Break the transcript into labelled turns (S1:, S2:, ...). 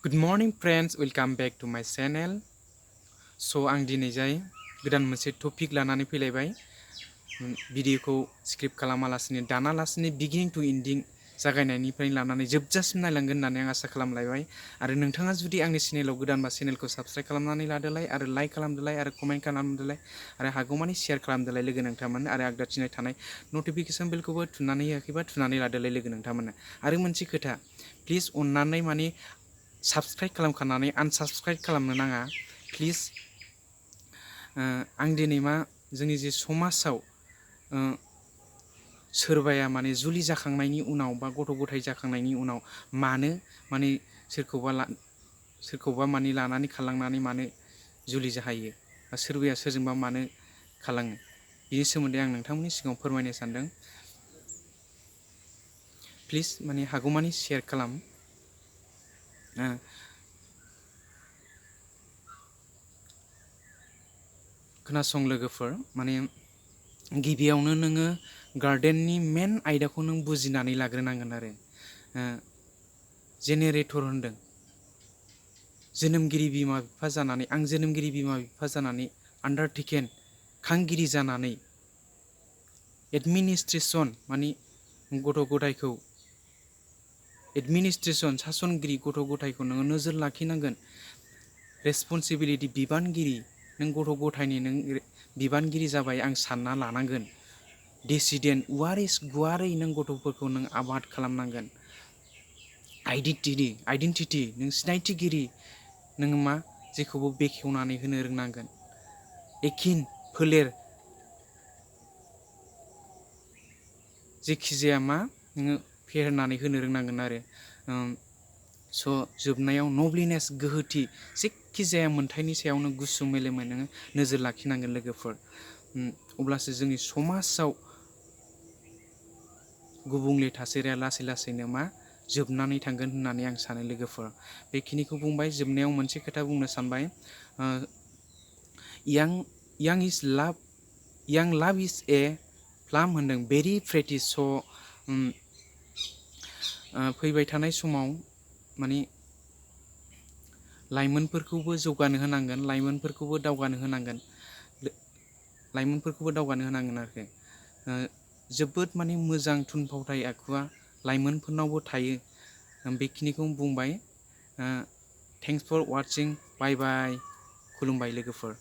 S1: Good morning friends, welcome back to my channel. आं दिनै गोदान मोनसे टपिक लानानै फैलायबाय। भिडिअखौ स्क्रिप्ट खालामालासिनो दानालासिनो बिगिनिं टु एन्डिं जागायनायनिफ्राय लानानै जोबजासिम नायलांगोन होननानै आं आसा खालामलायबाय। आरो नोंथाङा जुदि आंनि चेनेलाव गोदानबा चेनेलखौ साबस्क्राइब खालामनानै लादोलाय आरो लाइक खालामदोलाय आरो कमेन्ट खालामदोलाय आरो हागौमानि शेयार खालामदोलाय लोगो नोंथांमोन आरो आगदाथिनाय थानाय नटिफिकेसन बेलखौबो थुनानै होआखैबा थुनानै लादोलाय लोगो नोंथांमोन। आरो मोनसे खोथा, प्लिज अननानै साबस्क्राइब खालामखानानै आनसाबस्क्राइब खालामनो नाङा प्लिज। आं दिनै जोंनि जे समाजाव सोरबाया जुलि जाखांनायनि उनाव बा गथ' गथाय जाखांनायनि उनाव मानो सोरखौबा लानानै खारलांनानै मानो जुलि जाहैयो बा सोरबाया सोरजोंबा मानो खारलाङो, बिनि सोमोन्दै आं नोंथांमोननि सिगाङाव फोरमायनो सानदों। प्लिज हागौमानि शेयार खालाम। खोनासं लोगोफोर, गिबियावनो नोङो गार्डेननि मेन आयदाखौ नों बुजिनानै लाग्रोनांगोन आरो। जेनेरेटर होनदों, जोनोमगिरि बिमा बिफा जानानै आं जोनोमगिरि बिमा बिफा जानानै आन्डारटेकेन खांगिरि जानानै एडमिनिस्ट्रेसन गथ' गथायखौ एडमिनिस्ट्रेसन सासनगिरि गथ' गथायखौ नोङो नोजोर लाखिनांगोन। रेसपन्सिबिलिटि बिबानगिरि, नों गथ' गथायनि नों बिबानगिरि जाबाय आं सानना लानांगोन। डिसिडेन्ट वारिस गुवारै नों गथ'फोरखौ नों आबाद खालामनांगोन। आइडेन्टिटि नों सिनायथिगिरि, नोङो जेखौबो बेखेवनानै होनो रोंनांगोन। एकिन फोलेर, जेखिजाया नोङो फेहेरनानै होनो रोंनांगोन आरो। जोबनायाव नबलिनेस गोहोथि, जेखिजाया मोन्थायनि सायावनो गुसु मेलेमै नोङो नोजोर लाखिनांगोन लोगोफोर। अब्लासो जोंनि समाजाव गुबुंले थासारिया लासै लासैनो जोबनानै थांगोन होननानै आं सानो लोगोफोर। बेखिनिखौ बुंबाय। जोबनायाव मोनसे खोथा बुंनो सानबाय। यां लाभ इज ए प्लाम होनदों, भेरि प्रेटि। फैबाय थानाय समाव लाइमोनफोरखौबो जौगानो होनांगोन, लाइमोनफोरखौबो दावगानो होनांगोन आरोखि। जोबोद मोजां थुनफावथाय आखुआ लाइमोनफोरनावबो थायो। बेखिनिखौ बुंबाय। थेंक्स फर वाचिं, बाय बाय, खुलुमबाय लोगोफोर।